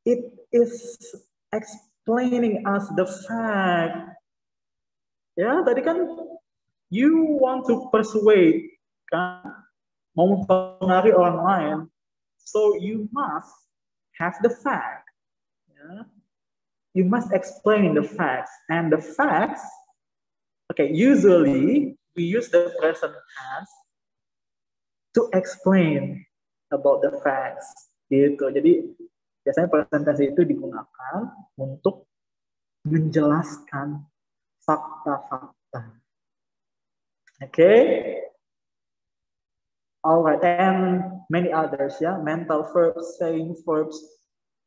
it is explaining us the fact. Ya, tadi kan you want to persuade, kan? Mau mempengaruhi orang lain, so you must have the fact. Ya. You must explain the facts, and the facts. Okay, usually we use the present tense to explain about the facts. Gitu. Jadi biasanya present tense itu digunakan untuk menjelaskan fakta-fakta. Okay. Alright, and many others, ya, mental verbs, saying verbs,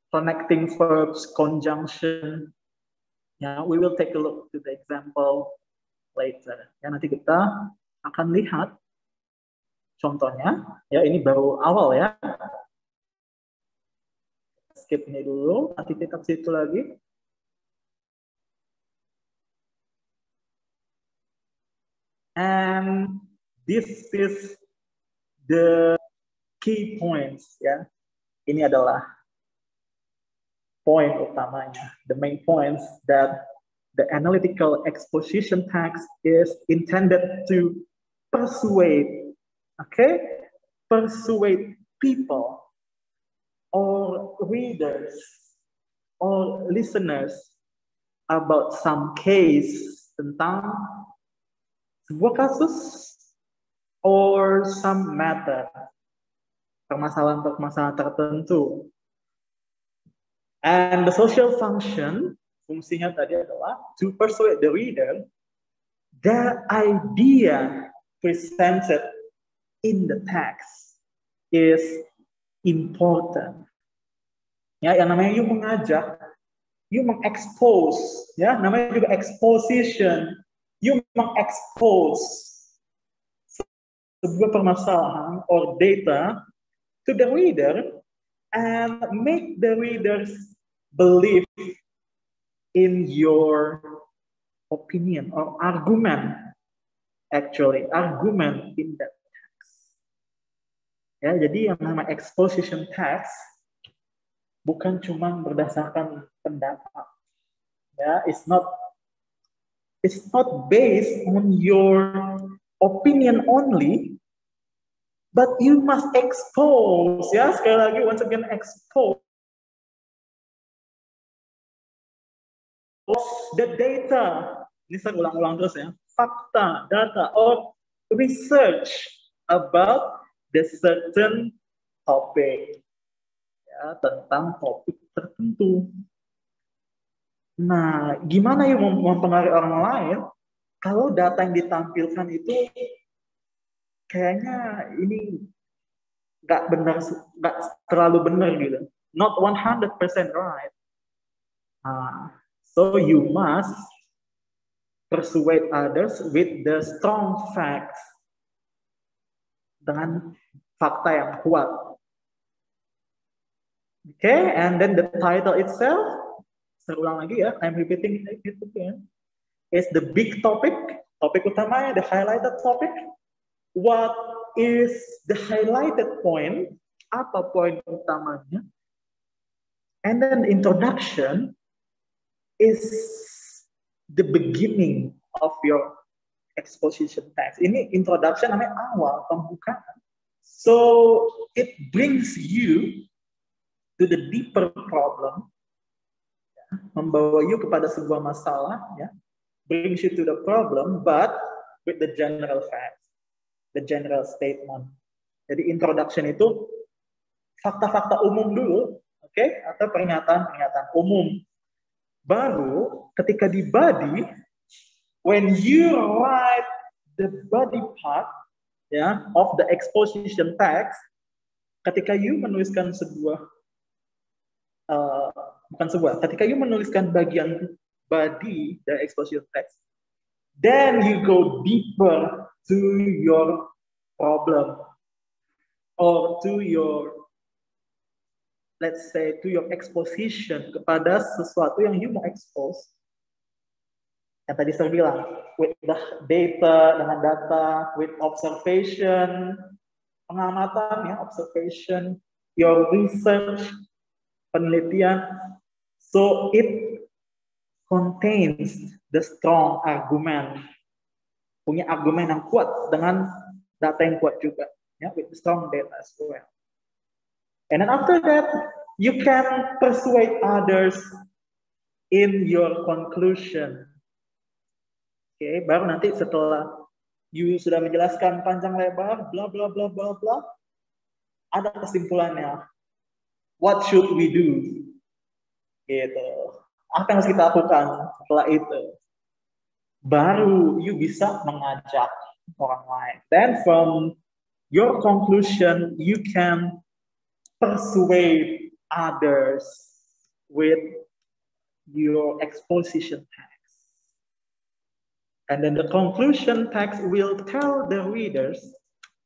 connecting verbs, conjunction. Ya, we will take a look to the example later. Ya, nanti kita akan lihat contohnya. Ya, ini baru awal ya. Skip ini dulu, nanti kita ke situ lagi. And this is the key points, ya. Ini adalah poin utamanya, the main points that the analytical exposition text is intended to persuade, okay? Persuade people or readers or listeners about some case tentang sebuah kasus or some matter, permasalahan-permasalahan tertentu. And the social function, fungsinya tadi adalah to persuade the reader the idea presented in the text is important. Ya, yang namanya you mengajak, you mengexpose, ya, namanya juga exposition, you mengexpose sebuah permasalahan or data to the reader and make the readers believe in your opinion or argument, actually, argument in that text. Ya, jadi yang namanya exposition text bukan cuma berdasarkan pendapat. Ya, it's not based on your opinion only, but you must expose, ya, sekali lagi, once again, expose the data. Ini saya ulang-ulang terus ya, fakta, data, or research about the certain topic, ya, tentang topik tertentu. Nah, gimana ya mempengaruhi orang lain kalau data yang ditampilkan itu kayaknya ini nggak terlalu benar gitu, not 100% right. So you must persuade others with the strong facts, dengan fakta yang kuat. Okay, and then the title itself, saya ulang lagi ya, I'm repeating it again, is the big topic, topik utamanya, the highlighted topic. What is the highlighted point? Apa poin utamanya? And then the introduction is the beginning of your exposition text. Ini introduction namanya awal, pembukaan. So it brings you to the deeper problem, ya, membawa you kepada sebuah masalah, ya, brings you to the problem, but with the general facts, the general statement. Jadi introduction itu fakta-fakta umum dulu, oke, atau pernyataan-pernyataan umum. Baru ketika di body, when you write the body part, ya, of the exposition text, ketika you menuliskan ketika you menuliskan bagian body dari exposition text, then you go deeper to your problem or to your, let's say, to your exposition, kepada sesuatu yang you mau expose. Yang tadi saya bilang, with the data, dengan data, with observation, pengamatan, ya, observation, your research, penelitian. So it contains the strong argument, punya argumen yang kuat dengan data yang kuat juga, ya, with strong data as well. And then after that, you can persuade others in your conclusion. Oke, baru nanti setelah you sudah menjelaskan panjang lebar, bla bla bla bla bla, ada kesimpulannya. What should we do? Gitu. Apa yang harus kita lakukan setelah itu? Baru you bisa mengajak orang lain. Then from your conclusion, you can persuade others with your exposition text. And then the conclusion text will tell the readers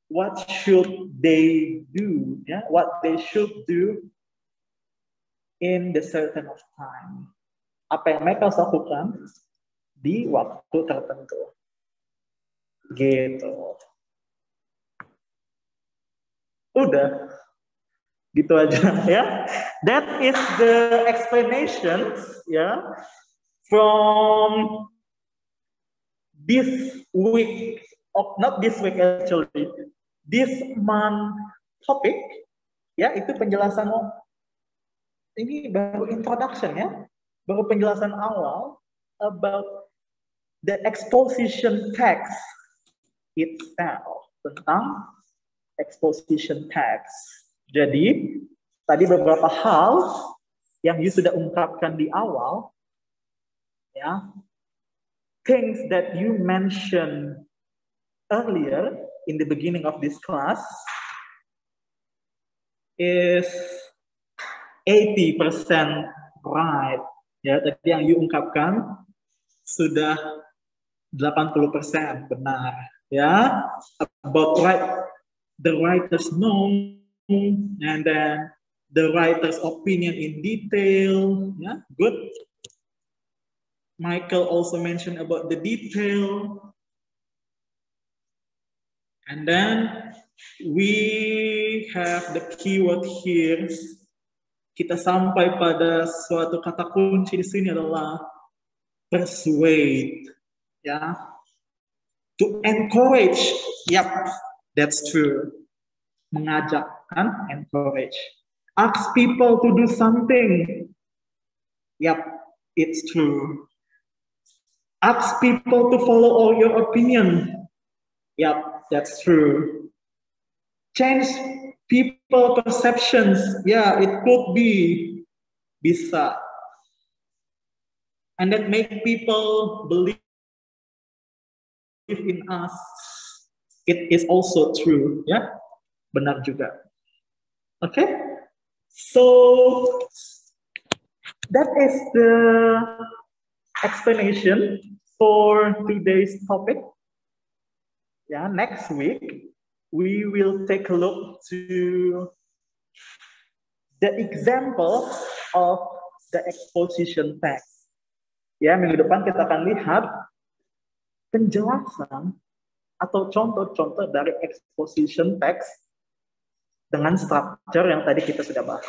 what should they do, yeah? What they should do in the certain of time. Apa yang mereka harus lakukan di waktu tertentu. Gitu. Udah. Gitu aja ya. That is the explanation ya from this week, not this week actually, this month topic ya, itu penjelasan ini baru introduction ya, baru penjelasan awal about the exposition text itself, tentang exposition text. Jadi, tadi beberapa hal yang you sudah ungkapkan di awal, ya, things that you mentioned earlier in the beginning of this class is 80% right. Ya, tadi yang you ungkapkan sudah 80% benar. Ya, about the writer's known, and then the writer's opinion in detail. Yeah, good. Michael also mentioned about the detail. And then we have the keyword here. Kita sampai pada suatu kata kunci di sini adalah persuade. Ya. To encourage. Yep, that's true. Mengajak, kan? Encourage. Ask people to do something. Yep, it's true. Ask people to follow all your opinion. Yep, that's true. Change people perceptions. Yeah, it could be. Bisa. And then make people believe in us. It is also true. Yeah. Benar juga. Okay, so that is the explanation for today's topic. Yeah, next week we will take a look to the example of the exposition text. Ya, minggu depan kita akan lihat penjelasan atau contoh-contoh dari exposition text dengan structure yang tadi kita sudah bahas.